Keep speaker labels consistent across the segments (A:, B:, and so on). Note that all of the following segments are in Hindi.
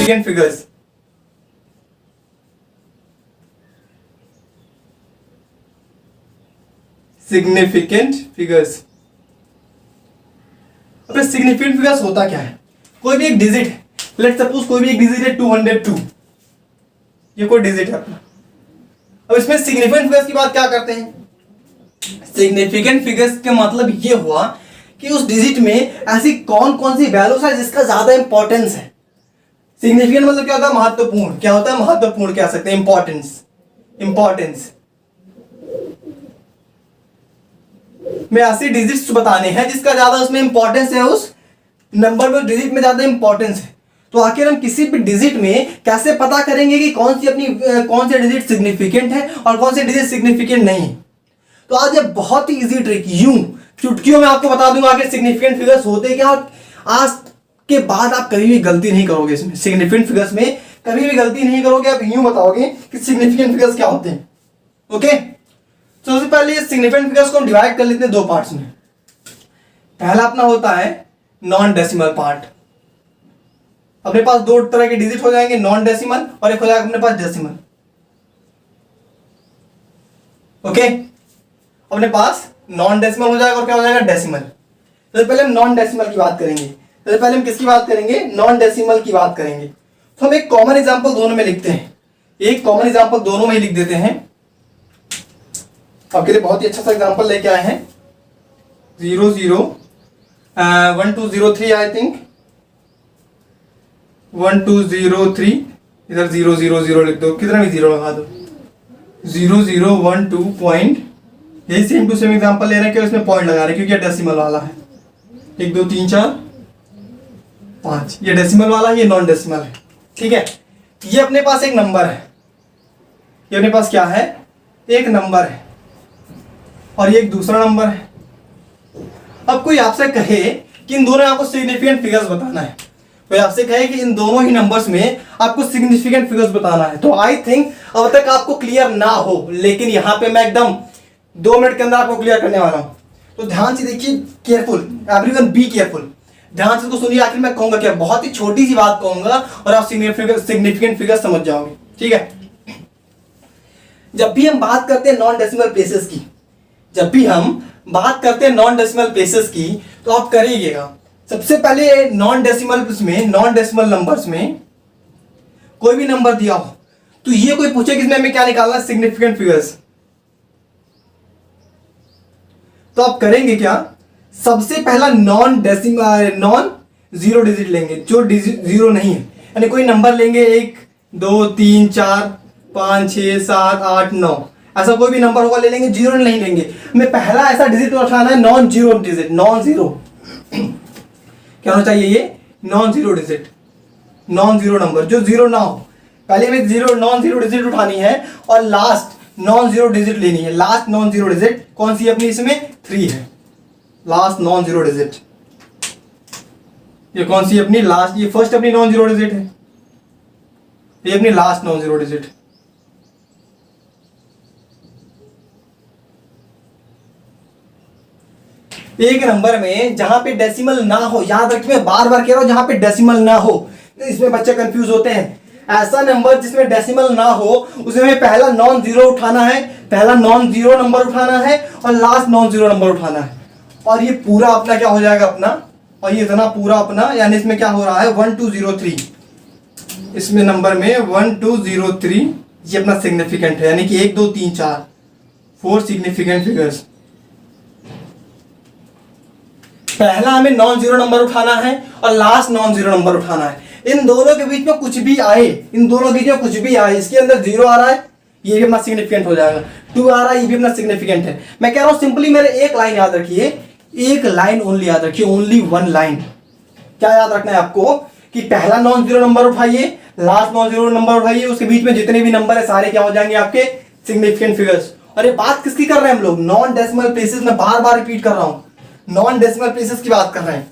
A: Significant figures. Significant figures. अब सिग्निफिकेंट फिगर्स होता क्या है? कोई भी एक डिजिट, लेट सपोज कोई भी एक डिजिट है 202, ये कोई डिजिट है अपना। अब इसमें सिग्निफिकेंट फिगर्स की बात क्या करते हैं? सिग्निफिकेंट फिगर्स का मतलब ये हुआ कि उस डिजिट में ऐसी कौन कौन सी वैल्यूज है जिसका ज्यादा इंपॉर्टेंस है। सिग्निफिकेंट मतलब क्या होता है? महत्वपूर्ण। क्या होता है? महत्वपूर्ण कह सकते हैं, इंपॉर्टेंस। इंपॉर्टेंस में ऐसे डिजिट्स बताने हैं जिसका ज्यादा उसमें इंपॉर्टेंस है, उस नंबर में, डिजिट में ज्यादा इंपॉर्टेंस है। तो आखिर हम किसी भी डिजिट में कैसे पता करेंगे कि कौन से डिजिट सिग्निफिकेंट है और कौन से डिजिट सिग्निफिकेंट नहीं है? तो आज ये बहुत ही इजी ट्रिक, यूं चुटकियों में आपको बता दूंगा कि सिग्निफिकेंट फिगर्स होते क्या, और आज के बाद आप कभी भी गलती नहीं करोगे। इसमें सिग्निफिकेंट फिगर्स में कभी भी गलती नहीं करोगे। आप यूं बताओगे कि सिग्निफिकेंट फिगर्स क्या होते हैं। ओके, तो सबसे पहले सिग्निफिकेंट फिगर्स को हम डिवाइड कर लेते हैं दो पार्ट्स में। पहला अपना होता है नॉन डेसिमल पार्ट। अपने पास दो तरह के डिजिट हो जाएंगे, नॉन डेसिमल और एक हो जाएगा अपने पास डेसिमल। ओके, अपने पास नॉन डेसिमल हो जाएगा और क्या हो जाएगा? डेसिमल। तो पहले हम नॉन डेसिमल की बात करेंगे। तो पहले हम किसकी बात करेंगे? नॉन डेसिमल की बात करेंगे। तो हम एक कॉमन एग्जांपल दोनों में लिखते हैं, एक कॉमन एग्जांपल दोनों में ही लिख देते हैं। आपके लिए बहुत ही अच्छा सा एग्जांपल लेके आए हैं। 1203 आई थिंक 1203, इधर 000 लिख दो, कितना भी जीरो लगा दो। 0012 पॉइंट, यही सेम टू सेम एग्जांपल ले रहे हैं, क्यों इसमें पॉइंट लगा रहे हैं? क्योंकि डेसिमल वाला है। 1 2 3 4 5, ये डेसिमल वाला, ये नॉन डेसिमल है। ठीक है, ये अपने पास एक नंबर है, ये अपने पास क्या है? एक नंबर है, और ये एक दूसरा नंबर है। अब कोई आपसे कहे कि इन दोनों आपको सिग्निफिकेंट फिगर्स बताना है, कोई आपसे कहे कि इन दोनों ही नंबर्स में आपको सिग्निफिकेंट फिगर्स बताना है, तो आई थिंक अब तक आपको क्लियर ना हो, लेकिन यहां पे मैं एकदम 2 मिनट के अंदर आपको क्लियर करने वाला हूं। तो ध्यान से देखिए, केयरफुल, एवरीवन बी केयरफुल, ध्यान से तो सुनिए। आखिर मैं कहूंगा क्या, बहुत ही छोटी सी बात कहूंगा और आप सिग्निफिकेंट फिगर्स समझ जाओगे। ठीक है, जब भी हम बात करते हैं नॉन डेसिमल प्लेसेस की, जब भी हम बात करते हैं नॉन डेसिमल प्लेसेस की, तो आप करिएगा सबसे पहले नॉन डेसिमल नंबर्स में कोई भी नंबर दिया हो तो ये कोई पूछे कि इसमें हमें क्या निकालना है? Significant figures. तो आप करेंगे क्या? सबसे पहला नॉन जीरो डिजिट लेंगे, जो जीरो नहीं है, यानी कोई नंबर लेंगे 1 2 3 4 5 6 7 8 9, ऐसा कोई भी नंबर होगा ले लेंगे, जीरो नहीं लेंगे। हमें पहला ऐसा डिजिट उठाना है non zero digit, non zero क्या होना चाहिए? ये non zero digit, non zero number जो जीरो ना हो। पहले हमें नॉन जीरो डिजिट उठानी है और लास्ट नॉन जीरो डिजिट लेनी है। लास्ट नॉन जीरो डिजिट कौन सी अपनी? इसमें 3 है, लास्ट नॉन जीरो डिजिट। ये कौन सी अपनी लास्ट? ये फर्स्ट अपनी नॉन जीरो डिजिट है, ये अपनी लास्ट नॉन जीरो डिजिट। एक नंबर में जहां पे डेसिमल ना हो, याद रखिए मैं बार बार कह रहा हूं, जहां पे डेसिमल ना हो, इसमें बच्चे कंफ्यूज होते हैं। ऐसा नंबर जिसमें डेसिमल ना हो उसमें पहला नॉन जीरो उठाना है, पहला नॉन जीरो नंबर उठाना है और लास्ट नॉन जीरो नंबर उठाना है, और ये पूरा अपना क्या हो जाएगा अपना, और ये इतना पूरा अपना, यानी इसमें क्या हो रहा है 1203, इसमें नंबर में 1203 ये अपना सिग्निफिकेंट है, यानी कि 1 2 3 4 4 सिग्निफिकेंट फिगर्स। पहला हमें नॉन जीरो नंबर उठाना है और लास्ट नॉन जीरो नंबर उठाना है। इन दोनों के बीच में कुछ भी आए, इन दोनों के बीच में कुछ भी आए, इसके अंदर जीरो आ रहा है, ये भी अपना सिग्निफिकेंट हो जाएगा, 2 आ रहा है, ये भी अपना सिग्निफिकेंट है। मैं कह रहा हूं सिंपली मेरे एक लाइन याद रखिए, एक लाइन ओनली याद रखिए, ओनली 1 लाइन। क्या याद रखना है आपको कि पहला नॉन जीरो नंबर उठाइए, लास्ट नॉन जीरो नंबर उठाइए, उसके बीच में जितने भी नंबर है सारे क्या हो जाएंगे आपके? Significant figures. और ये बात किसकी कर रहे हैं हम लोग? नॉन डेसिमल प्लेसेस में, बार बार रिपीट कर रहा हूं, नॉन डेसिमल प्लेसेस की बात कर रहे हैं।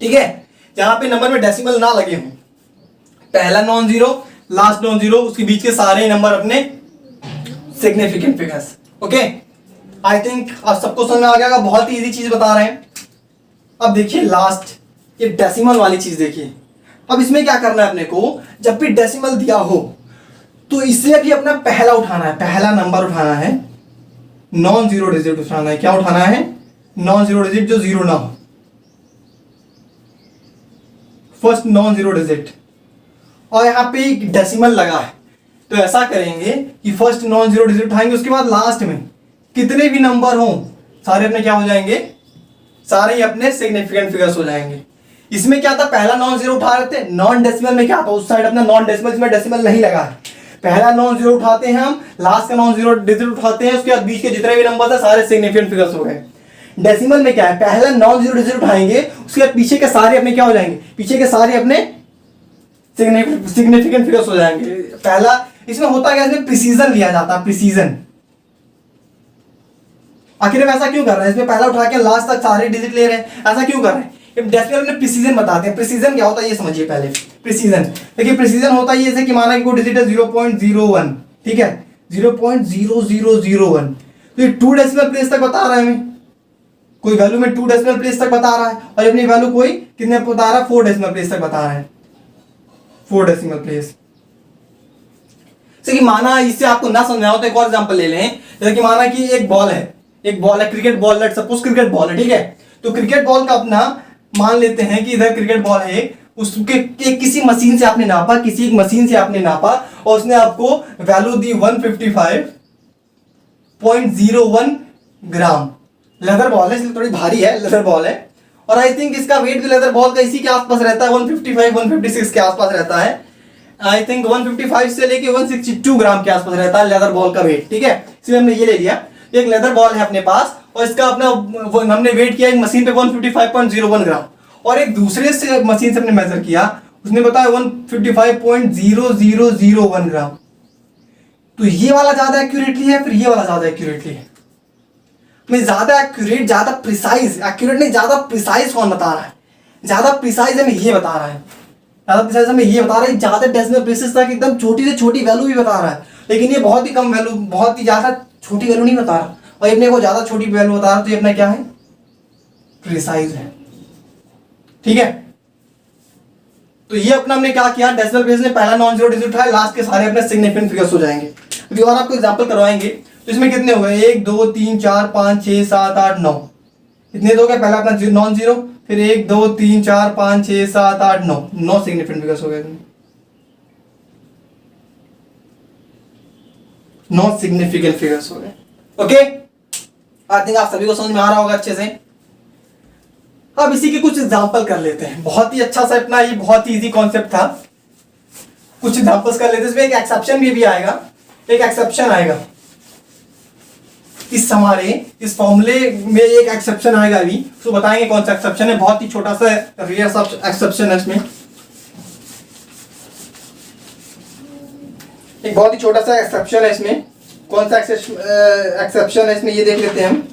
A: ठीक है, जहां पे नंबर में डेसिमल ना लगे हों, पहला non zero, last non zero, उसके बीच के सारे नंबर अपने significant figures. Okay, I think आप सबको समझ में आ गया, बहुत ही इजी चीज बता रहे हैं। अब देखिए लास्ट, ये डेसिमल वाली चीज देखिए, अब इसमें क्या करना है अपने को, जब भी डेसिमल दिया हो तो इससे भी अपना पहला उठाना है, पहला नंबर उठाना है, नॉन जीरो डिजिट उठाना है। क्या उठाना है? नॉन जीरो डिजिट जो जीरो ना हो, फर्स्ट नॉन जीरो डिजिट। और यहां पे एक डेसिमल लगा है तो ऐसा करेंगे कि फर्स्ट नॉन जीरो डिजिट उठाएंगे, उसके बाद लास्ट में कितने भी नंबर हो सारे अपने क्या हो जाएंगे, सारे ही अपने सिग्निफिकेंट फिगर्स हो जाएंगे। इसमें क्या था, पहला नॉन जीरो उठा रहे थे, नॉन डेसिमल में क्या था, उस साइड अपना नॉन डेसिमल, इसमें डेसिमल नहीं लगा है। पहला नॉन जीरो उठाते हैं हम, लास्ट का नॉन जीरो डिजिट उठाते हैं, उसके बाद बीच के जितने भी नंबर थे सारे सिग्निफिकेंट फिगर्स हो गए। डेसिमल में क्या है, पहला नॉन जीरो डिजिट उठाएंगे, उसके बाद पीछे के सारे अपने क्या हो जाएंगे, पीछे के सारे अपने सिग्निफिकेंट फिगर्स हो जाएंगे। पहला इसमें होता क्या है, इसमें प्रिसीजन लिया जाता है, प्रिसीजन। आखिर में ऐसा क्यों कर रहे हैं, इसमें पहला उठा के लास्ट तक सारे डिजिट ले रहे हैं, ऐसा क्यों कर रहे हैं? डेसिमल में प्रिसीजन बताते हैं। प्रिसीजन क्या होता है ये समझिए पहले। प्रिसीजन देखिए, प्रिसीजन होता है ये, जैसे कि माना कि कोई डिजिट है 0.01, ठीक है, 0.0001, तो ये 2 डेसिमल प्लेस तक बता रहा है हमें, कोई वैल्यू में 2 डेसिमल प्लेस तक बता रहा है, और अपनी वैल्यू कोई कितने बता रहा है, 4 डेसिमल प्लेस तक बता रहा है, 4 डेसिमल प्लेस। जैसे कि माना, इससे आपको ना समझना हो तो एक और एग्जांपल ले लें। जैसे कि माना कि एक बॉल है, cricket ball, let's suppose cricket ball है, ठीक है। तो क्रिकेट बॉल का अपना मान लेते हैं कि इधर क्रिकेट बॉल है, उसके किसी मशीन से आपने नापा, किसी एक मशीन से आपने नापा, और उसने आपको वैल्यू दी 155.01 ग्राम। लेदर बॉल है, इसलिए थोड़ी भारी है, लेदर बॉल है, और आई थिंक इसका वेट भी लेदर बॉल का इसी के आसपास रहता है, 155-156 के आसपास रहता है। आई थिंक 155 से लेके 162 ग्राम के आसपास रहता है लेदर बॉल का वेट, ठीक है। इसलिए हमने ये ले लिया, एक लेदर बॉल है अपने पास, और इसका अपना हमने वेट किया एक मशीन पे 155.01 ग्राम, और एक दूसरे से मशीन से हमने मेजर किया, उसने बताया 155.0001 ग्राम। तो ये वाला ज्यादा एक्यूरेटली है, फिर ये वाला ज्यादा एक्यूरेटली है। मैं ज्यादा एक्यूरेट, ज्यादा प्रिसाइज, एक्यूरेट नहीं, ज्यादा प्रिसाइज कौन बता रहा है? ज्यादा प्रिसाइज हमें ये बता रहा है, ज्यादा प्रिसाइज हमें ये बता रहा है, ज्यादा डेसिमल प्लेसेस तक एकदम छोटी से छोटी वैल्यू भी बता रहा है, लेकिन ये बहुत ही कम वैल्यू, बहुत ही ज्यादा छोटी वैल्यू नहीं बता रहा, और अपने को ज्यादा छोटी वैल्यू बता रहा, तो ये अपना क्या है, प्रिसाइज है, ठीक है। तो ये अपना हमने क्या किया, डेसिमल प्लेस में पहला नॉन जीरो डिजिट उठाया, लास्ट के सारे अपने सिग्निफिकेंट फिगर्स हो जाएंगे। अभी और आपको एग्जांपल करवाएंगे, तो इसमें कितने हो गए, 1 2 3 4 5 6 7 8 9, इतने तो गए। पहला अपना नॉन जीरो, फिर 1 2 3 4 5 6 7 8 9, 9 सिग्निफिकेंट फिगर्स हो गए, 9 सिग्निफिकेंट फिगर्स हो गए। ओके, आई थिंक आप सभी को समझ में आ रहा होगा अच्छे से। अब इसी के कुछ एग्जांपल कर लेते हैं, बहुत ही अच्छा सा अपना, ये बहुत ही इजी कॉन्सेप्ट था। कुछ एग्जांपल्स कर लेते हैं, इसमें एक एक्सेप्शन भी आएगा, एक एक्सेप्शन आएगा इस हमारे इस फॉर्मूले में, एक एक्सेप्शन आएगा अभी, तो बताएंगे कौन सा एक्सेप्शन है। बहुत ही छोटा सा रेयर सा एक्सेप्शन है इसमें, एक बहुत ही छोटा सा एक्सेप्शन है इसमें। कौन सा एक्सेप्शन है इसमें, ये देख लेते हैं हम।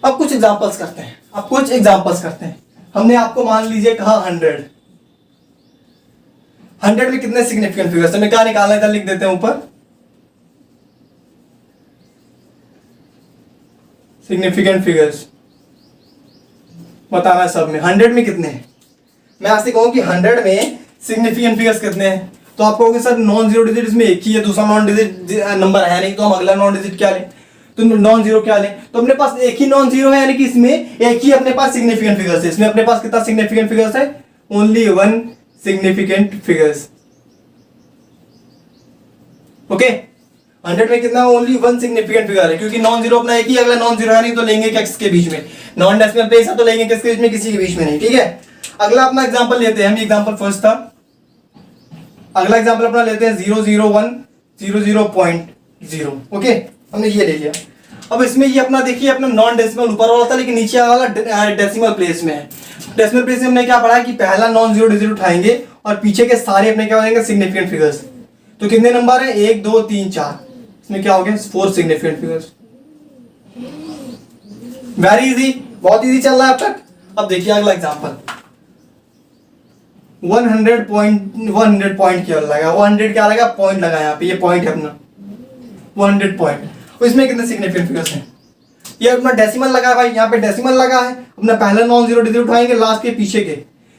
A: अब कुछ एग्जांपल्स करते हैं, हमने आपको मान लीजिए कहा 100 में कितने सिग्निफिकेंट फिगर्स, हमें क्या निकालना है, लिख देते हैं ऊपर, सिग्निफिकेंट फिगर्स बताना है सब में। 100 में कितने हैं, मैं आपसे कहूं कि 100 में सिग्निफिकेंट फिगर्स कितने हैं, तो आप कहोगे सर नॉन जीरो डिजिट इसमें एक ही है, दूसरा नॉन डिजिट नंबर है नहीं, तो हम अगला नॉन डिजिट क्या लें, तो नॉन जीरो क्या लें। तो अपने पास एक ही नॉन जीरो है, यानी कि इसमें एक ही अपने पास सिग्निफिकेंट फिगर्स है। इसमें अपने पास कितना सिग्निफिकेंट फिगर्स है, ओनली 1 सिग्निफिकेंट फिगर्स। ओके, 100 में कितना, ओनली 1 सिग्निफिकेंट फिगर है, क्योंकि नॉन जीरो अपना एक ही, अगला नॉन जीरो है नहीं, तो लेंगे किसके बीच में, नॉन डेसिमल प्लेस है तो लेंगे किसके बीच में, किसी के बीच में नहीं, ठीक है। अगला अपना एग्जांपल लेते हैं हम, एग्जांपल फर्स्ट था। अगला एग्जांपल अपना लेते हैं 001 00.0। ओके, हमने ये ले लिया। अब इसमें ये अपना देखिए, अपना नॉन डेसिमल ऊपर वाला था, लेकिन नीचे वाला डेसिमल प्लेस में है। डेसिमल प्लेस में हमने क्या पढ़ा कि पहला नॉन जीरो डिजिट उठाएंगे और पीछे के सारे अपने क्या हो जाएंगे, सिग्निफिकेंट फिगर्स। तो कितने नंबर है, 1 2 3 4, इसमें क्या हो गया, 4 सिग्निफिकेंट फिगर्स। वेरी इजी, बहुत इजी चल रहा है अब तक। अब देखिए अगला एग्जांपल, 100 पॉइंट क्या लगा, 100 क्या लगा, पॉइंट लगा, यहाँ पे ये पॉइंट है अपना 100 पॉइंट। इसमें कितने सिग्निफिकेंट फिगर्स हैं, ये अपना डेसिमल लगा है भाई, यहाँ पे डेसिमल लगा है, अपना पहला नॉन जीरो डिजिट उठाएंगे लास्ट के पीछे के।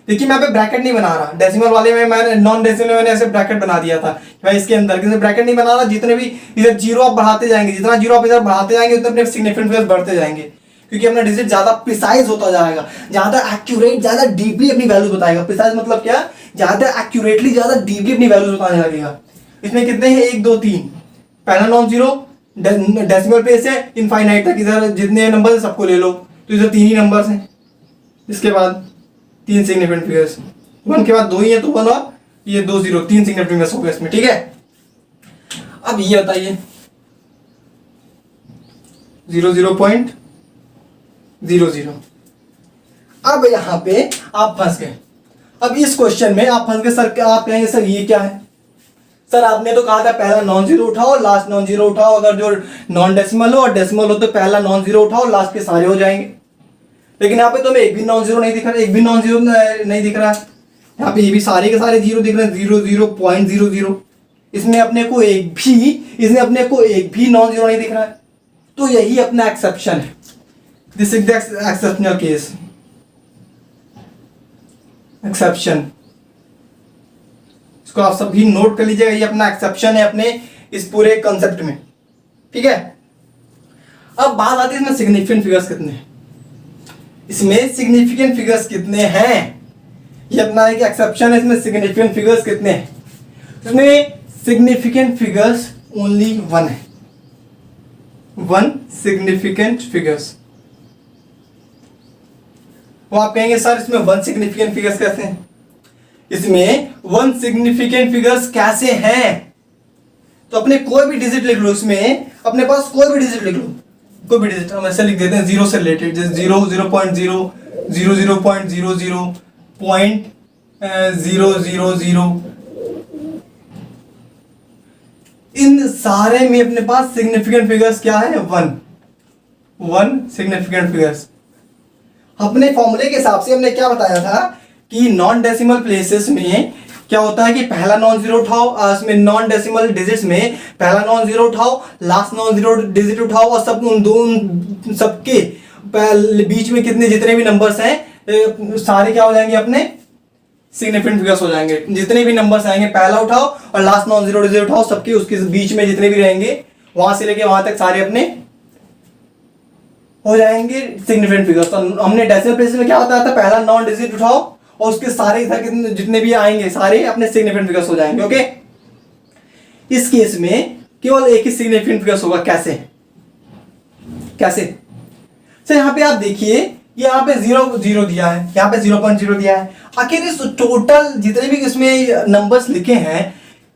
A: देखिए मैं यहाँ पे ब्रैकेट नहीं बना रहा, डेसिमल वाले में मैंने नॉन डेसिमल में मैंने ऐसे ब्रैकेट बना दिया था भाई, इसके अंदर किसी ब्रैकेट नहीं बना रहा। जितने भी इधर जीरो आप बढ़ाते जाएंगे, जितना जीरो आप इधर बढ़ाते जाएंगे उतने अपने सिग्निफिकेंट फिगर्स बढ़ते जाएंगे, क्योंकि अपना डिजिट ज्यादा प्रिसाइज होता जाएगा, ज्यादा एक्यूरेट, ज्यादा डीपली अपनी वैल्यू बताएगा। प्रिसाइज मतलब क्या, ज्यादा एक्यूरेटली, ज्यादा डीपली अपनी वैल्यू बताने लगेगा। इसमें कितने हैं, 1 2 3, पहला नॉन जीरो डेसिमल प्लेस है इनफाइनाइट तक, इधर जितने नंबर है सबको ले लो, तो इधर 3 ही नंबर्स हैं। इसके बाद 3 सिग्निफिकेंट फिगर्स, 1 के बाद 2 ही है तो 1 और ये 2 0, 3 सिग्निफिकेंट फिगर्स हो गए इसमें, ठीक है। अब ये बताइए 0 0.00। अब यहां पे आप फंस गए। अब इस क्वेश्चन में आप फंस गए सर, आप कहेंगे सर ये क्या है, सर आपने तो कहा था पहला नॉन जीरो उठाओ लास्ट नॉन जीरो उठाओ, अगर जो नॉन डेसिमल हो और डेसिमल हो तो पहला नॉन जीरो उठाओ लास्ट के सारे हो जाएंगे। लेकिन यहाँ पे तुम्हें एक भी नॉन जीरो नहीं दिख रहा, एक भी नॉन जीरो नहीं दिख रहा है। यहाँ पे ये भी सारे के सारे जीरो दिख रहे हैं, 0 0.00। इसमें अपने को एक भी नॉन जीरो नहीं दिख रहा है, तो यही अपना एक्सेप्शन है। This is the exceptional case, exception. इसको आप सभी नोट कर लीजिएगा, ये अपना एक्सेप्शन है अपने इस पूरे कॉन्सेप्ट में, ठीक है। अब बात आती है इसमें सिग्निफिकेंट फिगर्स कितने हैं, इसमें सिग्निफिकेंट फिगर्स कितने हैं, ये अपना एक एक्सेप्शन है। इसमें सिग्निफिकेंट फिगर्स कितने हैं, इसमें सिग्निफिकेंट फिगर्स ओनली 1 है, 1 सिग्निफिकेंट फिगर्स। वो आप कहेंगे सर इसमें 1 सिग्निफिकेंट फिगर्स कैसे हैं, इसमें 1 सिग्निफिकेंट फिगर्स कैसे हैं, तो अपने कोई भी डिजिट लिख लो, इसमें अपने पास कोई भी डिजिट लिख लो, कोई भी डिजिट हम ऐसे लिख देते हैं 0 से रिलेटेड, जैसे 0 0.0 0.00 0.000। इन सारे में अपने पास सिग्निफिकेंट फिगर्स क्या है, 1 सिग्निफिकेंट फिगर्स। अपने फॉर्मूले के हिसाब से हमने क्या बताया था कि नॉन डेसिमल प्लेसेस में क्या होता है कि पहला नॉन जीरो उठाओ, इसमें नॉन डेसिमल डिजिट्स में पहला नॉन जीरो उठाओ लास्ट नॉन जीरो डिजिट उठाओ, और सब उन सबके बीच में कितने जितने भी नंबर्स हैं सारे क्या हो जाएंगे, अपने सिग्निफिकेंट फिगर्स हो जाएंगे। जितने भी नंबर्स आएंगे पहला उठाओ और लास्ट नॉन जीरो डिजिट उठाओ, सबके उसके बीच में जितने भी रहेंगे वहां से लेके वहां तक सारे अपने हो जाएंगे सिग्निफिकेंट फिगर्स। तो हमने डेसिमल प्लेसेस में क्या बताया था, पहला नॉन डिजिट उठाओ और उसके सारे इधर जितने भी आएंगे सारे अपने सिग्निफिकेंट फिगर्स हो जाएंगे, ओके। इस केस में केवल एक ही सिग्निफिकेंट फिगर्स होगा, कैसे कैसे सर यहाँ पे आप देखिए, यहाँ पे 0 दिया है, यहाँ पे 0.0 दिया है। आखिर इस टोटल जितने भी इसमें नंबर्स लिखे हैं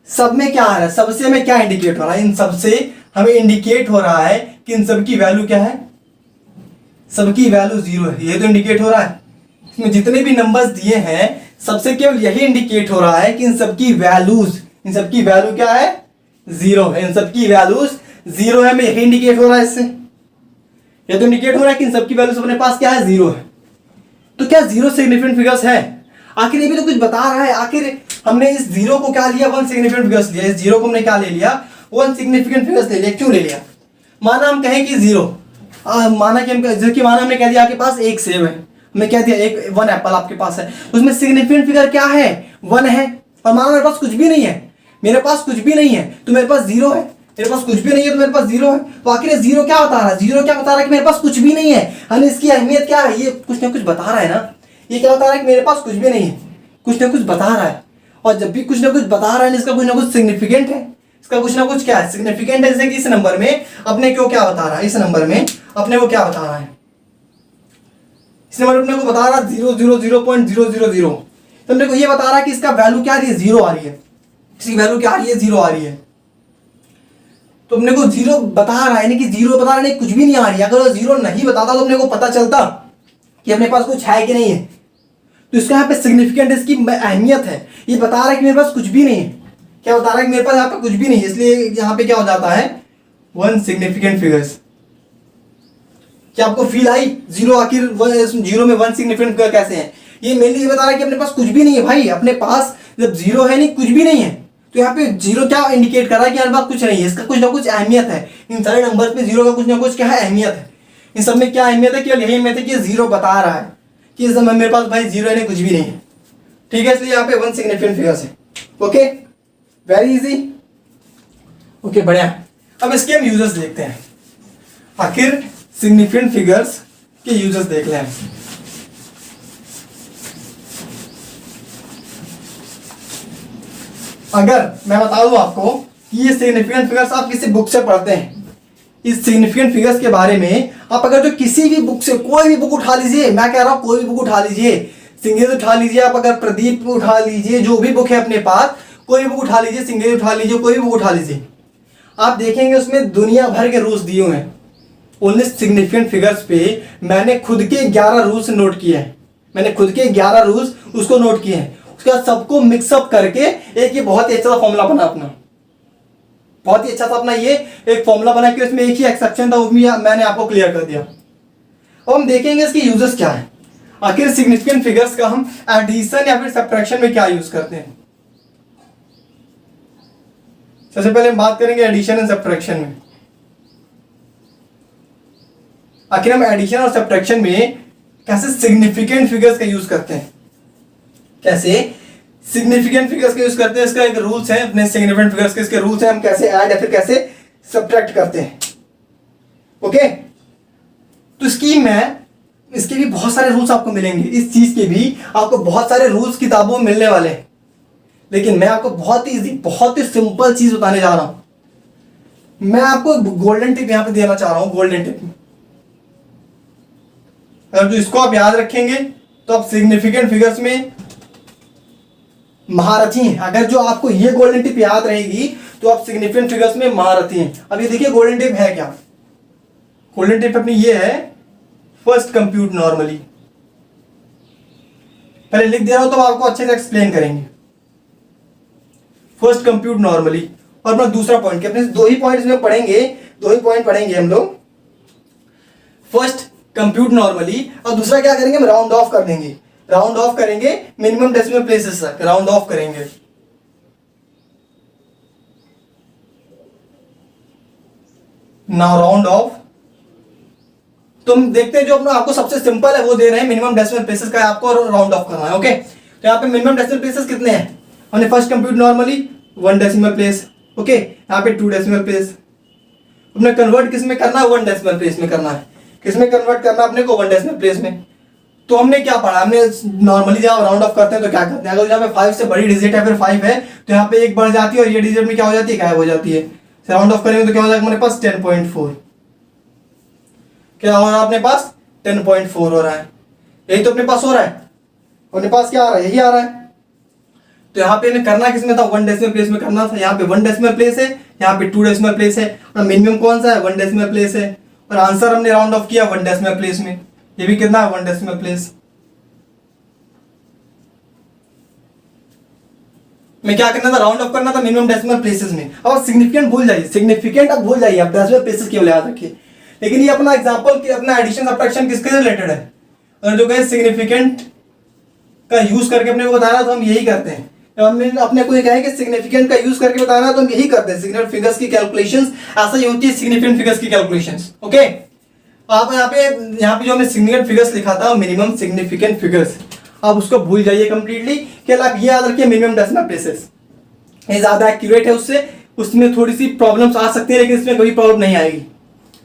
A: सब में क्या आ रहा है, सबसे हमें क्या इंडिकेट हो रहा है, इन सबसे हमें इंडिकेट हो रहा है कि इन सबकी वैल्यू क्या है, सबकी वैल्यू 0 है, ये तो इंडिकेट हो रहा है। इसमें जितने भी नंबर्स दिए हैं सबसे केवल यही इंडिकेट हो रहा है कि इन सबकी वैल्यू क्या है, 0 है, इन सबकी वैल्यूज 0 है, में यही इंडिकेट हो रहा है। इससे ये तो इंडिकेट हो रहा है कि इन सबकी वैल्यूज अपने पास क्या है, 0 है। तो क्या 0 सिग्निफिकेंट फिगर्स है, आखिर ये भी तो कुछ बता रहा है। आखिर हमने इस 0 को क्या लिया, 1 सिग्निफिकेंट फिगर्स लिया, इस 0 को हमने क्या ले लिया, 1 सिग्निफिकेंट फिगर्स ले लिया। क्यों ले लिया, माना हम कहें कि 0, माना कि हम जबकि माना हमने कह दिया आपके पास एक सेब है, हमने कह दिया 1 एप्पल आपके पास है, उसमें सिग्निफिकेंट फिगर क्या है, 1 है। और माना मेरे पास कुछ भी नहीं है, मेरे पास कुछ भी नहीं है तो मेरे पास 0 है, मेरे पास कुछ भी नहीं है तो मेरे पास 0 है। तो आखिर 0 क्या बता रहा है, 0 क्या बता रहा है कि मेरे पास कुछ भी नहीं है। हमें इसकी अहमियत क्या है, ये कुछ ना कुछ बता रहा है ना, ये क्या बता रहा है कि मेरे पास कुछ भी नहीं है, कुछ ना कुछ बता रहा है। और जब भी कुछ ना कुछ बता रहा है इसका कुछ ना कुछ सिग्निफिकेंट है, इसका कुछ ना कुछ क्या है, सिग्निफिकेंट है। जैसे कि इस नंबर में अपने क्यों क्या बता रहा है, इस नंबर में अपने को क्या बता रहा है, इस नंबर अपने को बता रहा है 0.000। तो अपने को ये बता रहा है कि इसका वैल्यू क्या आ रही है, 0 आ रही है, इसकी वैल्यू क्या आ रही है, 0 आ रही है। तो अपने को 0 बता रहा है, नहीं कि 0 बता रहा है, कुछ भी नहीं आ रही है। अगर वो 0 नहीं बताता तो अपने को पता चलता कि अपने पास कुछ है कि नहीं है। तो इसका यहाँ पे सिग्निफिकेंट, इसकी अहमियत है, ये बता रहा है कि मेरे पास कुछ भी नहीं है। क्या बता रहा है कि मेरे पास यहाँ पे कुछ भी नहीं है, इसलिए यहाँ पे क्या हो जाता है, 1 सिग्निफिकेंट फिगर्स। क्या आपको फील आई, 0 आखिर 0 में 1 सिग्निफिकेंट फिगर कैसे है। ये मेनली ये बता रहा है कि अपने पास कुछ भी नहीं है भाई, अपने पास जब 0 है नहीं, कुछ भी नहीं है, तो यहाँ पे 0 क्या इंडिकेट कर रहा है कि हमारे पास कुछ नहीं है, इसका कुछ ना कुछ अहमियत है। इन सारे नंबर्स पे 0 का कुछ ना कुछ क्या है, अहमियत है। इन सब में क्या अहमियत है? केवल यही अहमियत है कि जीरो बता रहा है कि इस समय मेरे पास भाई जीरो है, नहीं कुछ भी नहीं है। ठीक है, इसलिए यहाँ पे वन सिग्निफिकेंट फिगर्स है। Okay, very easy. ओके, बढ़िया। अब इसके हम यूजर्स देखते हैं। आखिर सिग्निफिकेंट फिगर्स के यूजर्स देख लें। अगर मैं बता दूं आपको कि ये सिग्निफिकेंट फिगर्स आप किसी बुक से पढ़ते हैं, इस सिग्निफिकेंट फिगर्स के बारे में आप अगर जो किसी भी बुक से, कोई भी बुक उठा लीजिए, मैं कह रहा हूं कोई भी बुक उठा लीजिए, सिंगेज उठा लीजिए, आप अगर प्रदीप उठा लीजिए, जो भी बुक है अपने पास, कोई भी बुक उठा लीजिए, सिंगेज उठा लीजिए, कोई भी बुक उठा लीजिए, आप देखेंगे उसमें दुनिया भर के रूल्स दिए हुए हैं। ओनली सिग्निफिकेंट फिगर्स पे मैंने खुद के 11 रूल्स नोट किए हैं, मैंने खुद के 11 रूल्स उसको नोट किए हैं। उसके बाद सबको मिक्सअप करके एक ये बहुत ही अच्छा फॉर्मूला बना अपना, बहुत ही अच्छा सा अपना ये एक फॉर्मूला बना के उसमें एक ही एक्सेप्शन था, वो भी मैंने आपको क्लियर कर दिया। अब हम देखेंगे इसके यूजेस क्या है। आखिर सिग्निफिकेंट फिगर्स का हम एडिशन या फिर सब्ट्रैक्शन में क्या यूज करते हैं। सबसे पहले हम बात करेंगे एडिशन एंड सब्ट्रैक्शन में। आखिर हम एडिशन और सब्ट्रैक्शन में कैसे सिग्निफिकेंट फिगर्स का यूज करते हैं, कैसे सिग्निफिकेंट फिगर्स का यूज करते हैं। इसका एक रूल्स है अपने सिग्निफिकेंट फिगर्स के, इसके रूल्स हैं, हम कैसे ऐड या फिर कैसे सब्ट्रैक्ट करते हैं। ओके, तो इसके भी बहुत सारे रूल्स आपको मिलेंगे, इस चीज के भी आपको बहुत सारे रूल्स किताबों में मिलने वाले हैं, लेकिन मैं आपको बहुत ही इजी, बहुत ही सिंपल चीज बताने जा रहा हूं। मैं आपको गोल्डन टिप यहां पे देना चाह रहा हूं, गोल्डन टिप। अगर जो इसको आप याद रखेंगे तो आप सिग्निफिकेंट फिगर्स में महारथी हैं। अगर जो आपको ये गोल्डन टिप याद रहेगी तो आप सिग्निफिकेंट फिगर्स में महारथी हैं। अब ये देखिए गोल्डन टिप है क्या। गोल्डन टिप अपनी ये है, फर्स्ट कंप्यूट नॉर्मली। पहले लिख दे रहा हूं तो आपको अच्छे से एक्सप्लेन करेंगे। फर्स्ट कंप्यूट नॉर्मली, और अपना दूसरा पॉइंट, अपने दो ही पॉइंट्स में पढ़ेंगे, दो ही पॉइंट पढ़ेंगे हम लोग। फर्स्ट कंप्यूट नॉर्मली, और दूसरा क्या करेंगे, हम राउंड ऑफ कर देंगे। राउंड ऑफ करेंगे मिनिमम डेसिमल प्लेसेस तक, राउंड ऑफ करेंगे। नाउ राउंड ऑफ, तुम देखते हैं जो अपना आपको सबसे सिंपल है वो दे रहे हैं, मिनिमम डेसिमल प्लेसेस का आपको राउंड ऑफ करना है। ओके, तो यहाँ पे मिनिमम डेसिमल प्लेसेस कितने हैं, हमने first compute normally 1 decimal place. Okay, यहाँ पे 2 डेसिमल प्लेस। अपने कन्वर्ट किस में करना है, 1 डेसिमल प्लेस में करना है। किस में कन्वर्ट करना है अपने को, 1 डेसिमल प्लेस में। तो हमने क्या पढ़ा, हमने नॉर्मली जब राउंड ऑफ करते हैं तो क्या करते हैं, अगर यहाँ पे 5 से बड़ी डिजिट है फिर 5 है तो यहाँ पे एक बढ़ जाती है और ये डिजिट में क्या हो जाती है, गायब हो जाती है। राउंड ऑफ करेंगे तो क्या हो जाएगा हमारे पास 10.4। क्या हो रहा है अपने पास, 10.4 हो रहा है। यही तो अपने पास हो रहा है, अपने पास क्या आ रहा है, यही आ रहा है। तो यहाँ पे हमें करना किसमें था, 1 डेसिमल प्लेस में करना था। यहाँ पे 1 डेसिमल प्लेस है, यहाँ पे 2 डेसिमल प्लेस है, और मिनिमम कौन सा है, 1 डेसिमल प्लेस है, और आंसर हमने राउंड ऑफ किया 1 डेसिमल प्लेस में। ये भी कितना है, 1 डेसिमल प्लेस में। क्या करना था, राउंड ऑफ करना था मिनिमम डेसिमल प्लेसेस में। अब सिग्निफिकेंट भूल जाइए, सिग्निफिकेंट अब भूल जाइए, आप डेसिमल प्लेसेस केवल याद रखिए। लेकिन ये अपना एग्जांपल, अपना एडिशन सब्ट्रैक्शन किसके रिलेटेड है, और जो कहे सिग्निफिकेंट का यूज करके अपने को बताना तो हम यही करते हैं। हमने अपने को ये कहा है कि सिग्निफिकेंट का यूज करके बताना तो हम यही करते हैं। सिग्निफिकेंट फिगर्स की कैलकुलेशंस ऐसा ही होती है, सिग्निफिकेंट फिगर्स की कैलकुलेशंस। ओके, आप यहाँ पे जो हमने सिग्निफिकेंट फिगर्स लिखा था, मिनिमम सिग्निफिकेंट फिगर्स, आप उसको भूल जाइए कंप्लीटली। केवल आप ये याद रखिए मिनिमम डेसिमल प्लेसेस, ये ज्यादा एक्यूरेट है उससे, उसमें थोड़ी सी प्रॉब्लम्स आ सकती है लेकिन इसमें कोई प्रॉब्लम नहीं आएगी।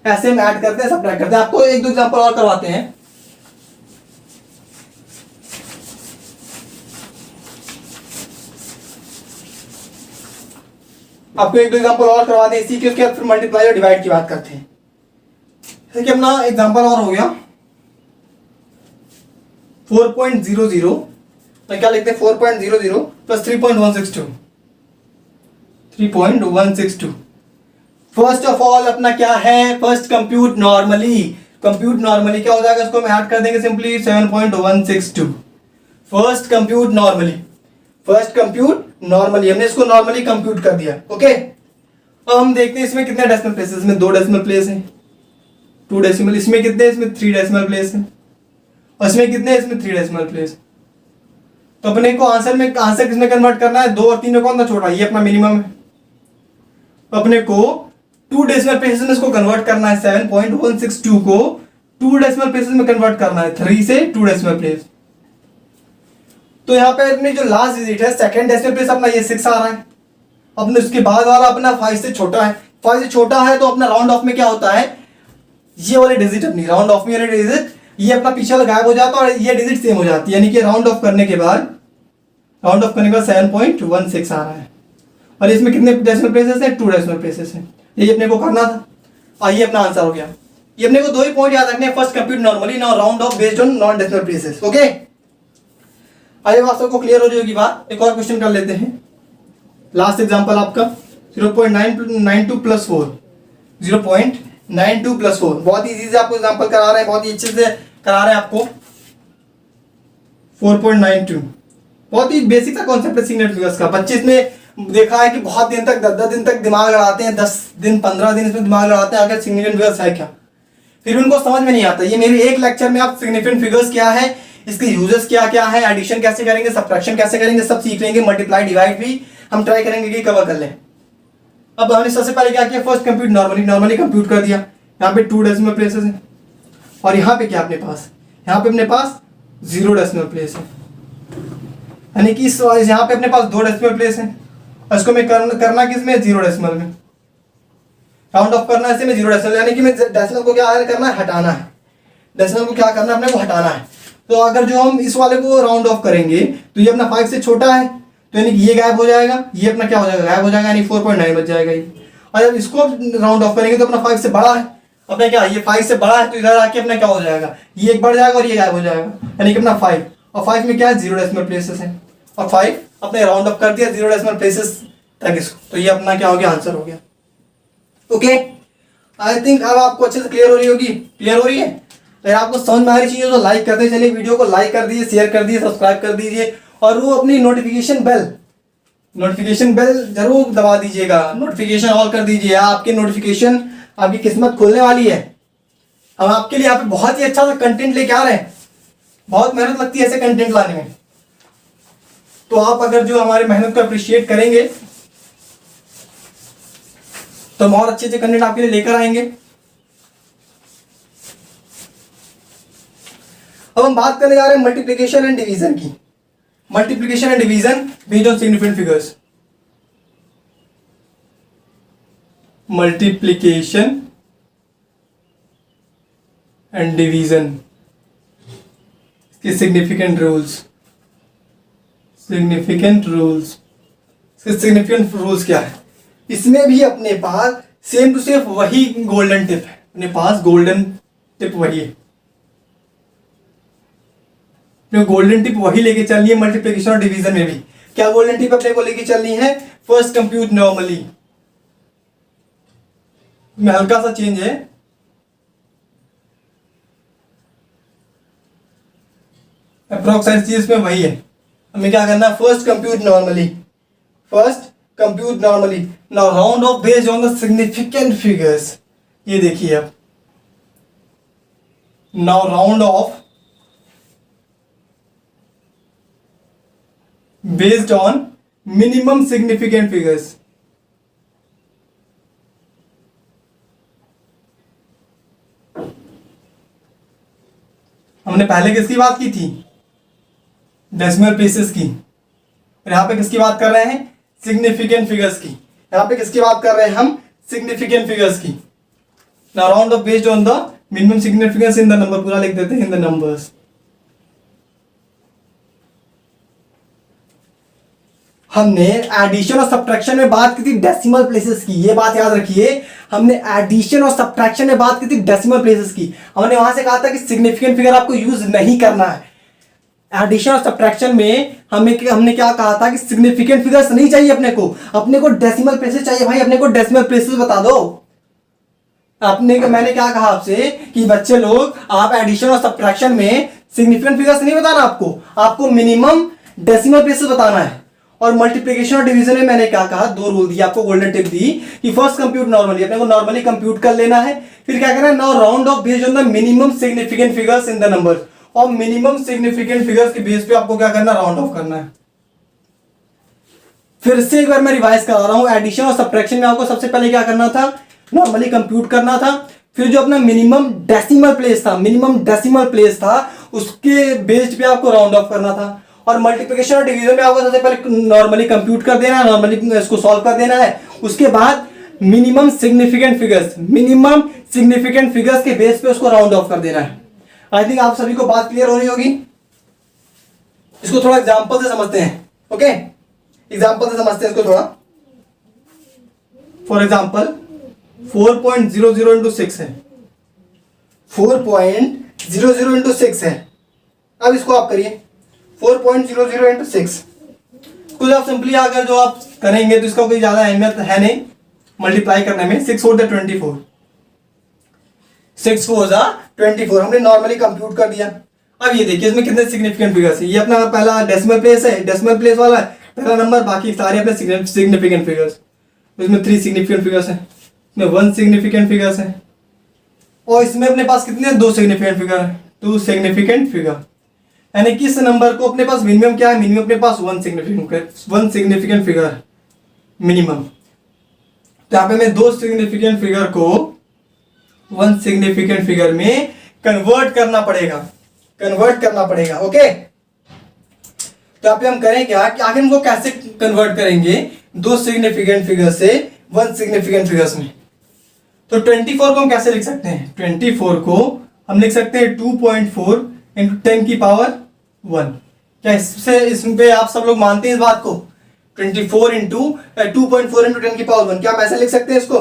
A: ऐसे हम ऐड करते हैं, सब्ट्रैक्ट करते हैं। आपको एक दो एग्जांपल और करवाते हैं। आपको एक दो एग्जांपल और करवाते हैं इसी के, उसके बाद फिर मल्टीप्लाई और डिवाइड की बात करते हैं। जैसे कि अपना एग्जांपल और हो गया 4.00, तो क्या लिखते हैं 4.00 प्लस 3.162। फर्स्ट ऑफ ऑल अपना क्या है, first compute normally. Compute normally क्या हो जाएगा, इसको हम ऐड कर देंगे simply 7.162। First compute normally, first compute normally, हमने इसको नॉर्मली कंप्यूट कर दिया। ओके, अब हम देखते हैं इसमें कितने डेसिमल प्लेस है। इसमें 2 डेसिमल प्लेस है, 2 डेसिमल। इसमें कितने, इसमें 3 डेसिमल प्लेस है, और इसमें कितने, इसमें 3 डेसिमल प्लेस। तो अपने को आंसर किसमें कन्वर्ट करना है, 2 और 3 में कौन सा छोटा, ये अपना मिनिमम है। अपने को 2 डेसिमल प्लेसेस में इसको कन्वर्ट करना है, 7.162 को 2 डेसिमल प्लेसेस में कन्वर्ट करना है, 3 से 2 डेसिमल प्लेस। तो यहाँ पे अपनी जो लास्ट डिजिट है सेकंड डेसिमल प्लेस अपना ये 6 आ रहा है। अपने उसके बाद वाला अपना 5 से छोटा है, 5 से छोटा है तो अपना राउंड ऑफ में क्या होता है, ये वाली डिजिट अपनी राउंड ऑफ में वाली डिजिट ये अपना पीछे वाला गायब हो जाता है और ये डिजिट सेम हो जाती है, यानी कि राउंड ऑफ करने के बाद 7.16 आ रहा है। और इसमें कितने डेसिमल प्लेसेस हैं, 2 डेसिमल प्लेसेस हैं। ये अपने को करना था और ये अपना आंसर हो गया। ये अपने को 2 ही पॉइंट याद रखने हैं, first compute normally, now round of based on non decimal places. Okay, आइए आप सबको क्लियर हो जाएगी बात। एक और क्वेश्चन कर लेते हैं, लास्ट एग्जांपल आपका 0.992 प्लस 4, 0.92 प्लस 4। बहुत ही इजी से आपको एग्जांपल करा रहे हैं, बहुत ही अच्छे से करा रहे हैं आपको। 4.92 बहुत ही बेसिक सा कॉन्सेप्ट है सिग्निफिकेंट फिगर्स का। बच्चे इसमें देखा है कि बहुत दिन तक 10 दिन तक दिमाग लड़ाते हैं, 10 दिन 15 दिन इसमें दिमाग लड़ाते हैं आखिर सिग्निफिकेंट फिगर्स है क्या, फिर उनको समझ में नहीं आता। ये मेरे एक लेक्चर में आप सिग्निफिकेंट फिगर्स क्या है, इसके यूजेस क्या क्या है, एडिशन कैसे करेंगे, सब्ट्रैक्शन कैसे करेंगे, सब सीख लेंगे। मल्टीप्लाई डिवाइड भी हम ट्राई करेंगे कि कवर कर लें। अब हमने सबसे पहले क्या किया, फर्स्ट कंप्यूट नॉर्मली कंप्यूट कर दिया। यहाँ पे 2 डेसिमल प्लेसेस हैं और यहाँ पे क्या अपने पास, यहाँ पे अपने पास 0 डेसिमल प्लेस है, यानी कि यहाँ पे अपने पास 2 डेसिमल प्लेस है और इसको मैं करना किसमें, 0 डेसिमल में। राउंड ऑफ करना है इसे में 0 डेसिमल, यानी कि मैं डेसिमल को क्या करना है, हटाना है। डेसिमल को क्या करना है, अपने को हटाना है। तो अगर जो हम इस वाले को राउंड ऑफ करेंगे तो ये अपना 5 से छोटा है, तो यानी कि ये गायब हो जाएगा, ये अपना क्या हो जाएगा, गायब हो जाएगा, यानी 4.9 बच जाएगा ये। और जब इसको राउंड ऑफ करेंगे तो अपना 5 से बड़ा है, अपना क्या, ये 5 से बड़ा है तो इधर आके अपना क्या हो जाएगा, ये एक बढ़ जाएगा और ये गायब हो जाएगा, यानी कि अपना 5। और 5 में क्या है, 0 डेसिमल प्लेसेस है और 5 अपने राउंड ऑफ कर दिया 0 डेसिमल प्लेसेस तक इसको, तो ये अपना क्या हो गया, आंसर हो गया। ओके, आई थिंक अब आपको अच्छे से क्लियर हो रही होगी, क्लियर हो रही है। अगर आपको समझ में आ रही चीज़ तो लाइक करते चलिए, वीडियो को लाइक कर दीजिए, शेयर कर दीजिए, सब्सक्राइब कर दीजिए और वो अपनी नोटिफिकेशन बेल जरूर दबा दीजिएगा, नोटिफिकेशन ऑल कर दीजिए। आपकी नोटिफिकेशन आपकी किस्मत खुलने वाली है। हम आपके लिए यहाँ पे बहुत ही अच्छा सा कंटेंट लेके आ रहे हैं, बहुत मेहनत लगती है ऐसे कंटेंट लाने में। तो आप अगर जो हमारी मेहनत को अप्रिशिएट करेंगे तो हम और अच्छे कंटेंट आपके लिए लेकर आएंगे। अब हम बात करने जा रहे हैं मल्टीप्लिकेशन एंड डिवीजन की। Multiplication and division based on significant figures. Multiplication and division इसके सिग्निफिकेंट रूल्स क्या है। इसमें भी अपने पास सेम टू सेम वही गोल्डन टिप है, अपने पास गोल्डन टिप वही है, गोल्डन टिप वही लेके चलनी है मल्टीप्लिकेशन और डिवीजन में भी। क्या गोल्डन टिप अपने को लेके चलनी है, फर्स्ट कंप्यूट नॉर्मली में हल्का सा चेंज है, अप्रोक्साइज चीज में वही है। हमें क्या करना है, first compute normally now round of based on the significant figures. ये देखिए अब, now round of based on minimum significant figures. हमने पहले किसकी बात की थी, डेसिमल प्लेसेस की, और यहां पे किसकी बात कर रहे हैं, सिग्निफिकेंट फिगर्स की। यहां पे किसकी बात कर रहे हैं हम, सिग्निफिकेंट फिगर्स की। Now round of based on the minimum significance in the number, पूरा लिख देते हैं इन द नंबर्स। हमने एडिशन और सब्ट्रैक्शन में बात की थी डेसिमल प्लेसेस की, ये बात याद रखिए। हमने एडिशन और सब्ट्रैक्शन में बात की थी डेसिमल प्लेसेस की। हमने वहां से कहा था कि सिग्निफिकेंट फिगर आपको यूज नहीं करना है। एडिशन और सब्ट्रैक्शन में हमने क्या कहा था कि सिग्निफिकेंट फिगर्स नहीं चाहिए अपने को डेसिमल प्लेसेस चाहिए। भाई अपने को डेसिमल प्लेसेस बता दो। मैंने क्या कहा आपसे कि बच्चे लोग, आप एडिशन और सब्ट्रैक्शन में सिग्निफिकेंट फिगर्स नहीं बताना, आपको मिनिमम डेसिमल प्लेसेस बताना है। और मल्टीप्लिकेशन और डिवीजन में मैंने क्या कहा, 2 रूल दिए आपको, गोल्डन टिप दी कि फर्स्ट कंप्यूट नॉर्मली, अपने को नॉर्मली कंप्यूट कर लेना है, फिर क्या करना है, now round of based on the minimum significant figures in the numbers. और मिनिमम सिग्निफिकेंट फिगर्स के बेस पे आपको क्या करना, राउंड ऑफ करना है। फिर से एक बार मैं रिवाइज करा रहा हूं, एडिशन और सब्ट्रैक्शन में आपको सबसे पहले क्या करना था, नॉर्मली कंप्यूट करना था, फिर जो अपना मिनिमम डेसिमल प्लेस था उसके बेस्ड पे आपको राउंड ऑफ करना था। और मल्टीप्लिकेशन और डिवीजन में आपको सबसे पहले नॉर्मली कंप्यूट कर देना है, नॉर्मली इसको सॉल्व कर देना है। उसके बाद मिनिमम सिग्निफिकेंट फिगर्स के बेस पे उसको राउंड ऑफ कर देना है। आई थिंक आप सभी को बात क्लियर हो रही होगी। इसको थोड़ा एग्जांपल से समझते हैं। ओके, एग्जांपल से समझते हैं इसको थोड़ा। फॉर एग्जांपल 4.00 इंटू 6 है, 4.00 इंटू 6 है। अब इसको आप करिए 4.00 इंटू 6। कुछ आप सिंपली अगर जो आप करेंगे तो इसका कोई ज्यादा अहमियत है नहीं मल्टीप्लाई करने में। 6 4 24, 6 4 24 हमने नॉर्मली कंप्यूट कर दिया। अब ये देखिए इसमें कितने सिग्निफिकेंट फिगर्स है। ये अपना पहला डेसिमल प्लेस है, डेसिमल प्लेस वाला है पहला नंबर, बाकी सारे अपने सिग्निफिकेंट फिगर्स। इसमें 3 सिग्निफिकेंट फिगर्स है, इसमें 1 सिग्निफिकेंट फिगर्स है, और इसमें अपने पास कितने 2 सिग्निफिकेंट फिगर है, 2 सिग्निफिकेंट फिगर। यानी कि इस नंबर को अपने पास मिनिमम क्या है, मिनिमम अपने पास 1 सिग्निफिकेंट फिगर है मिनिमम। तो यहाँ पे मैं 2 सिग्निफिकेंट फिगर को 1 सिग्निफिकेंट फिगर में कन्वर्ट करना पड़ेगा। ओके, तो यहाँ पे हम करें क्या कि आखिर हमको कैसे कन्वर्ट करेंगे 2 सिग्निफिकेंट फिगर से 1 सिग्निफिकेंट फिगर्स में। तो 24 को हम कैसे लिख सकते हैं, 24 को हम लिख सकते हैं 2.4 इंटू 10 की पावर 1। क्या इसमें आप सब लोग मानते हैं इस बात को? 2.4 इंटू 10 की पावर 1, क्या हम ऐसे लिख सकते हैं इसको?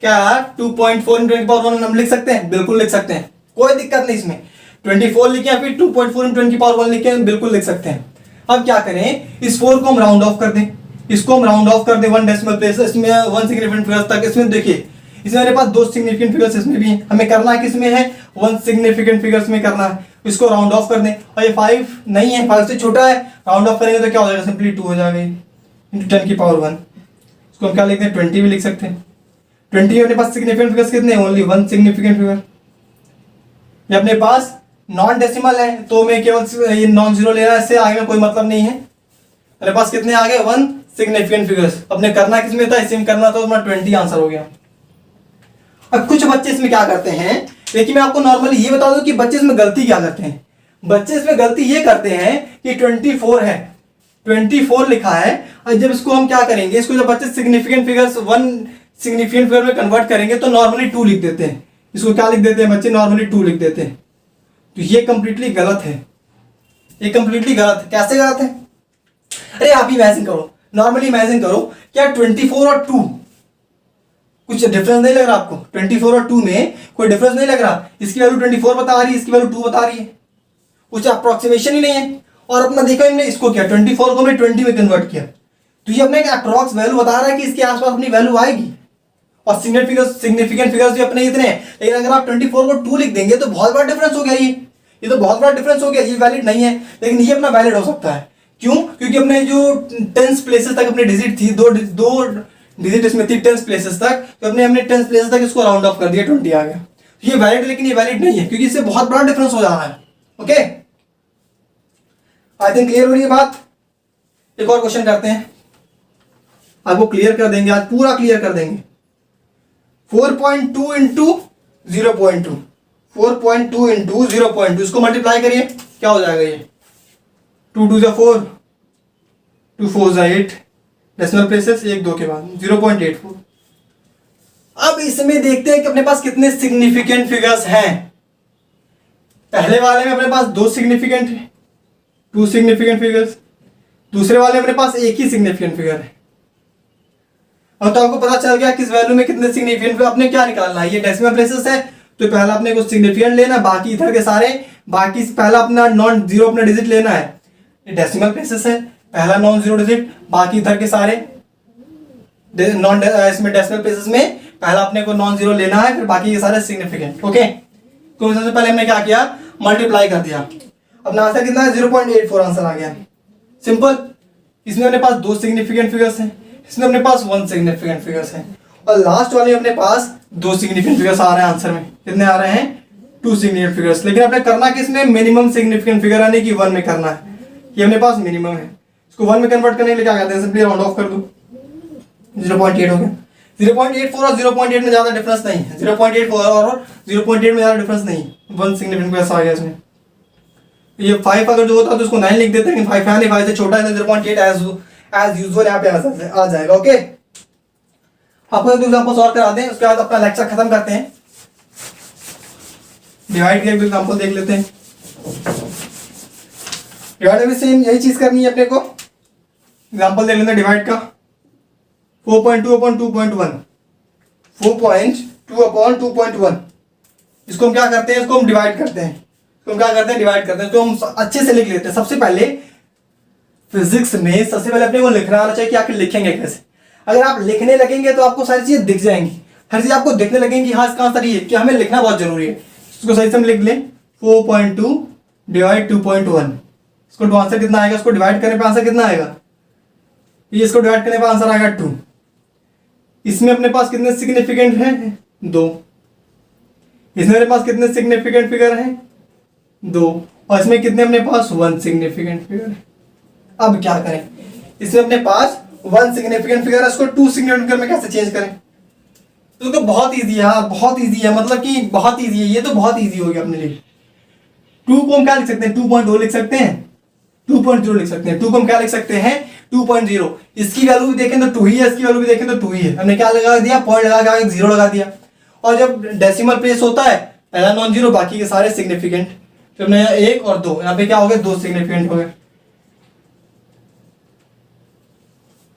A: क्या 2.4 इंटू 10 की पावर 1 हम लिख सकते हैं? बिल्कुल लिख सकते हैं, कोई दिक्कत नहीं इसमें। 24 लिखे या फिर 2.4 इंटू 10 की पावर 1 लिखे, बिल्कुल लिख सकते हैं। अब क्या करें, इस 4 को हम राउंड ऑफ कर दें, इसको हम राउंड ऑफ कर दें 1 डेसिमल प्लेस, इसमें 1 सिग्निफिकेंट फिगर्स तक। इसमें देखिए इसमें मेरे पास 2 सिग्निफिकेंट फिगर्स इसमें भी है, हमें करना है किसमें है, 1 सिग्निफिकेंट फिगर्स में करना है। इसको राउंड ऑफ कर दें, और ये 5 नहीं है, 5 से छोटा है, राउंड ऑफ करेंगे तो क्या हो जाएगा, सिंपली 2 हो जाएगा इंटू 10 की पावर 1। इसको हम क्या लिखते हैं, 20 भी लिख सकते हैं। 20 में अपने पास सिग्निफिकेंट फिगर्स कितने हैं, ओनली 1 सिग्निफिकेंट फिगर। ये अपने पास नॉन डेसिमल है तो मैं केवल ये नॉन जीरो ले रहा है, इससे आगे में कोई मतलब नहीं है। मेरे पास कितने आ गए, 1 सिग्निफिकेंट फिगर्स। अपने करना किसमें था, इसमें करना था, तो 20 आंसर हो गया। अब कुछ बच्चे इसमें क्या करते हैं, लेकिन मैं आपको नॉर्मली ये बता दूं कि बच्चे इसमें गलती क्या करते हैं। बच्चे इसमें गलती ये करते हैं कि 24 है, 24 लिखा है, और जब इसको हम क्या करेंगे, इसको जब बच्चे सिग्निफिकेंट फिगर्स 1 सिग्निफिकेंट फिगर में कन्वर्ट करेंगे तो नॉर्मली 2 लिख देते हैं। इसको क्या लिख देते हैं बच्चे, नॉर्मली 2 लिख देते हैं। तो ये कंप्लीटली गलत है, ये कंप्लीटली गलत है। कैसे गलत है, अरे आप इमेजिन करो, नॉर्मली इमेजिन करो, क्या 24 और 2 कुछ डिफरेंस नहीं लग रहा आपको? 24 और 2 में कोई डिफरेंस नहीं लग रहा? इसकी वैल्यू 24 बता रही है, इसकी वैल्यू 2 बता रही है, कुछ अप्रोक्सीमेशन ही नहीं है। और अपना देखो हमने इसको किया, 24 को हमने 20 में कन्वर्ट किया, तो ये अपने अप्रॉक्स वैल्यू बता रहा है कि इसके आसपास अपनी वैल्यू आएगी। और सिग्निफिकेंट फिगर्स भी अपने इतने हैं, लेकिन अगर आप 24 को 2 लिख देंगे तो बहुत बड़ा डिफरेंस हो गया। ये तो बहुत बड़ा डिफरेंस हो गया, ये वैलिड नहीं है। लेकिन ये अपना वैलिड हो सकता है, क्यों? क्योंकि अपने जो 10 प्लेसेस तक अपनी डिजिट थी, दो डिजिट इसमें थी 10 प्लेसेस तक, तो हमने 10 प्लेसेस तक इसको राउंड ऑफ कर दिया, 20 आ गया। ये वैलिड, लेकिन ये वैलिड नहीं है क्योंकि इससे बहुत बड़ा डिफरेंस हो जा रहा है। ओके, आई थिंक क्लियर हो रही है बात। एक और क्वेश्चन करते हैं, आपको क्लियर कर देंगे, आज पूरा क्लियर कर देंगे। 4.2 इंटू 0.2, 4.2 इंटू 0.2, इसको मल्टीप्लाई करिए, क्या हो जाएगा ये, 2 2 4, 2 4 8, डेसिमल प्लेसेस 1 2 के बाद 0.84। अब इसमें देखते हैं कि अपने पास कितने सिग्निफिकेंट फिगर्स हैं। पहले वाले में अपने पास 2 सिग्निफिकेंट है, 2 सिग्निफिकेंट फिगर्स। दूसरे वाले में अपने पास 1 ही सिग्निफिकेंट फिगर है। और तो आपको पता चल गया किस वैल्यू में कितने सिग्निफिकेंट। अपने क्या निकालना है, ये डेसिमल प्लेसेस है तो पहला अपने को सिग्निफिकेंट लेना, बाकी इधर के सारे, बाकी पहला अपना नॉन जीरो अपना डिजिट लेना है। ये डेसिमल प्लेसेस है, पहला नॉन जीरो डिजिट, बाकी इधर के सारे नॉन, इसमें डेसिमल प्लेसेस में पहला अपने को नॉन जीरो लेना है, फिर बाकी के सारे सिग्निफिकेंट। ओके, तो सबसे पहले हमने क्या किया, मल्टीप्लाई कर दिया। अपना आंसर कितना है, 0.84 आंसर आ गया। सिंपल। इसमें अपने पास 2 सिग्निफिकेंट फिगर्स हैं, इसमें अपने पास 1 सिग्निफिकेंट फिगर्स है, और लास्ट वाले अपने पास 2 सिग्निफिकेंट फिगर्स आ रहे हैं आंसर में। कितने आ रहे हैं, 2 सिग्निफिकेंट फिगर्स। लेकिन आपने करना किसमें, मिनिमम सिग्निफिकेंट फिगर यानी कि 1 में करना है। ये अपने पास मिनिमम है, इसको 1 में कन्वर्ट करने के लिए क्या करते हैं, सिंपली राउंड ऑफ कर दो, 0.8 हो गया। 0.84 और 0.8 में ज़्यादा डिफरेंस नहीं है, 0.84 और 0.8 में ज़्यादा डिफरेंस नहीं है, 1 सिग्निफिकेंट ऐसा आ गया इसमें। ये 5 अगर जो होता तो उसको 9 लिख देते हैं, 5 है नहीं, 5 से छोटा है, 0.8 एज यूजुअल यहाँ पे आ जाएगा। ओके, आपको एक एग्जाम्पल सॉल्व करा दें, उसके बाद अपना लेक्चर खत्म करते हैं। डिवाइड के एग्जाम्पल देख लेते हैं। डिवाइड में सेम यही चीज करनी है अपने को। एग्जाम्पल देख लेते हैं डिवाइड का। 4.2/2.1, 4.2/2.1, इसको हम क्या करते हैं, इसको हम डिवाइड करते हैं। इसको हम क्या करते हैं, डिवाइड करते हैं। तो हम अच्छे से लिख लेते हैं। सबसे पहले फिजिक्स में सबसे पहले अपने को लिखना आना चाहिए कि आखिर लिखेंगे कैसे। अगर आप लिखने लगेंगे तो आपको सारी चीजें दिख जाएंगी, हर चीज आपको दिखने लगेंगी, हाँ इसका आंसर ये कि हमें लिखना बहुत जरूरी है। इसको सही से हम लिख लें, 4.2 डिवाइड 2.1, इसको आंसर कितना आएगा, इसको डिवाइड करने पे आंसर कितना आएगा, ये इसको डिवाइड करने पे आंसर आएगा 2। इसमें अपने पास कितने सिग्निफिकेंट हैं, 2। इसमें अपने पास कितने सिग्निफिकेंट फिगर हैं, 2। और इसमें कितने अपने पास 1 सिग्निफिकेंट फिगर है। अब क्या करें, इसमें अपने पास 1 सिग्निफिकेंट फिगर है, इसको 2 सिग्निफिकेंट फिगर में कैसे चेंज करें। तो बहुत ईजी है, हाँ बहुत ईजी है, मतलब कि बहुत ईजी है, ये तो बहुत ईजी हो गया अपने लिए। 2 को हम क्या लिख सकते हैं, 2.0 लिख सकते हैं, 2.0 लिख सकते हैं। 2 को हम क्या लिख सकते हैं, 2.0। इसकी वैल्यू भी देखें तो 2 ही है, इसकी वैल्यू भी देखें तो 2 ही है। हमने क्या लगा दिया, पॉइंट लगा के आगे 0 लगा दिया। और जब डेसिमल प्लेस होता है, पहला नॉन जीरो, बाकी के सारे सिग्निफिकेंट। तो हमने 1 और 2, यहाँ पे क्या हो गए, 2 सिग्निफिकेंट हो गए।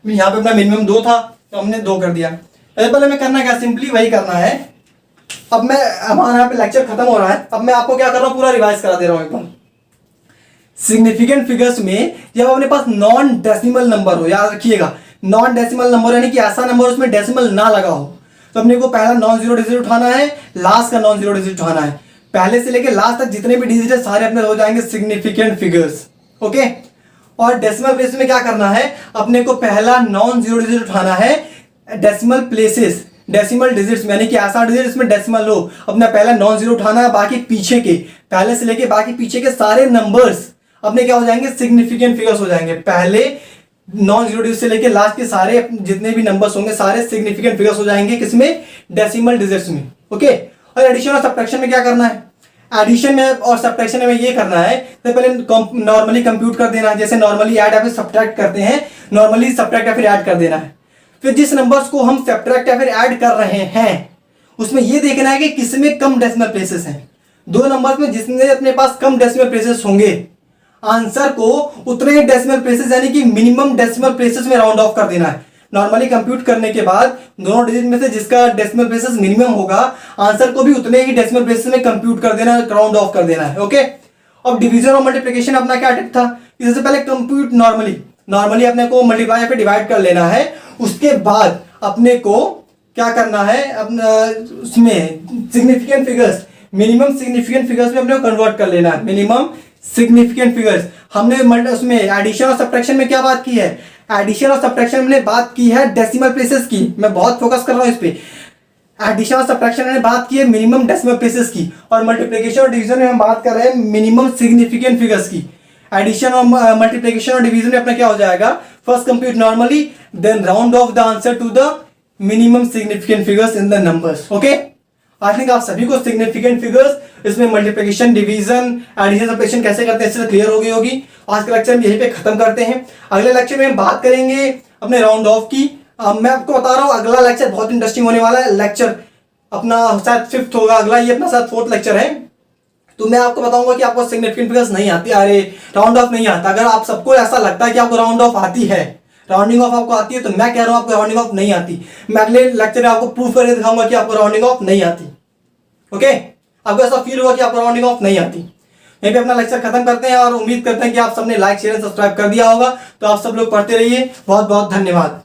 A: यहाँ पे अपना मिनिमम 2 था तो हमने 2 कर दिया। पहले हमें करना क्या, सिंपली वही करना है। अब मैं, हमारा यहाँ पे लेक्चर खत्म हो रहा है, अब मैं आपको क्या कर रहा हूँ, पूरा रिवाइज करा दे रहा हूँ एक बार। सिग्निफिकेंट फिगर्स में जब अपने पास नॉन डेसिमल नंबर हो, याद रखिएगा नॉन डेसिमल नंबर यानी कि ऐसा नंबर उसमें डेसिमल ना लगा हो, तो अपने को पहला नॉन जीरो डिजिट उठाना है, लास्ट का नॉन जीरो डिजिट उठाना है। पहले से लेके लास्ट तक जितने भी डिजिट है सारे अपने हो जाएंगे सिग्निफिकेंट फिगर्स। ओके, और डेसिमल प्लेस में क्या करना है, अपने को पहला नॉन जीरो डिजिट उठाना है डेसिमल प्लेसेस, डेसिमल डिजिट्स में, यानी कि ऐसा डिजिट इसमें डेसिमल हो, अपना पहला नॉन जीरो उठाना है। बाकी पीछे के, पहले से लेके बाकी पीछे के सारे नंबर्स अपने क्या हो जाएंगे, सिग्निफिकेंट फिगर्स हो जाएंगे। पहले नॉन जीरो डिजिट से लेके लास्ट के सारे जितने भी नंबर्स होंगे सारे सिग्निफिकेंट फिगर्स हो जाएंगे, किसमें, डेसिमल डिजिट्स में। ओके, और एडिशन और सब्ट्रैक्शन में क्या करना है, एडिशन में और सब्ट्रैक्शन में ये करना है, तो पहले नॉर्मली कंप्यूट कर देना है, जैसे नॉर्मली ऐड या फिर सब्ट्रैक्ट करते हैं, नॉर्मली सब्ट्रैक्ट या फिर ऐड कर देना है। फिर जिस नंबर्स को हम सब्ट्रैक्ट या फिर ऐड कर रहे हैं उसमें ये देखना है कि किसमें कम डेसिमल प्लेसेस हैं। 2 नंबर्स में जिसमें अपने पास कम डेसिमल प्लेसेस होंगे, आंसर को उतने ही डेसिमल प्लेसेस यानी कि मिनिमम डेसिमल प्लेसेस में राउंड ऑफ कर देना है। नॉर्मली कंप्यूट करने के बाद दोनों डिजिट में से जिसका डेसिमल प्लेसेस मिनिमम होगा, आंसर को भी उतने ही डेसिमल प्लेसेस में कंप्यूट कर देना है, राउंड ऑफ कर देना है। ओके, अब डिवीजन और मल्टीप्लिकेशन अपना क्या टिप था, इससे पहले कंप्यूट नॉर्मली अपने को मल्टीप्लाई या फिर डिवाइड कर लेना है। उसके बाद अपने को क्या करना है, अपना उसमें significant figures, minimum significant figures में अपने को कन्वर्ट कर लेना है। मिनिमम सिग्निफिकेंट फिगर्स हमने उसमें एडिशन और सब्ट्रैक्शन में क्या बात की है, एडिशन और सब्ट्रैक्शन में बात की है डेसिमल प्लेसेस की। मैं बहुत फोकस कर रहा हूं इस पे। एडिशन और सब्ट्रैक्शन में बात की है मिनिमम डेसिमल प्लेसेस की, और मल्टीप्लिकेशन और डिवीजन में हम बात कर रहे हैं मिनिमम सिग्निफिकेंट फिगर्स की। एडिशन और मल्टीप्लिकेशन और डिवीजन में अपना क्या हो जाएगा, first compute normally, then round off the answer to the minimum significant figures in the numbers. Okay, I think आप सभी को सिग्निफिकेंट फिगर्स, इसमें मल्टीप्लिकेशन, डिवीजन, एडिशन, सब्ट्रैक्शन कैसे करते हैं इससे क्लियर हो गई होगी। आज का लेक्चर हम यहीं पे खत्म करते हैं। अगले लेक्चर में हम बात करेंगे अपने राउंड ऑफ की। मैं आपको बता रहा हूँ अगला लेक्चर बहुत इंटरेस्टिंग होने वाला है। लेक्चर अपना शायद 5th होगा अगला, ये अपना शायद 4th लेक्चर है। तो मैं आपको बताऊंगा कि आपको सिग्निफिकेंट फिगर्स नहीं आती, अरे राउंड ऑफ नहीं आता। अगर आप सबको ऐसा लगता है कि आपको राउंड ऑफ आती है, राउंडिंग ऑफ आपको आती है, तो मैं कह रहा हूं आपको राउंडिंग ऑफ नहीं आती। मैं अगले लेक्चर में आपको प्रूफ करके दिखाऊंगा कि आपको राउंडिंग ऑफ नहीं आती। ओके, आपको ऐसा फील होगा कि आपको राउंडिंग ऑफ नहीं आती। यहीं पे अपना लेक्चर खत्म करते हैं और उम्मीद करते हैं कि आप सबने लाइक, शेयर, सब्सक्राइब कर दिया होगा। तो आप सब लोग पढ़ते रहिए। बहुत बहुत धन्यवाद।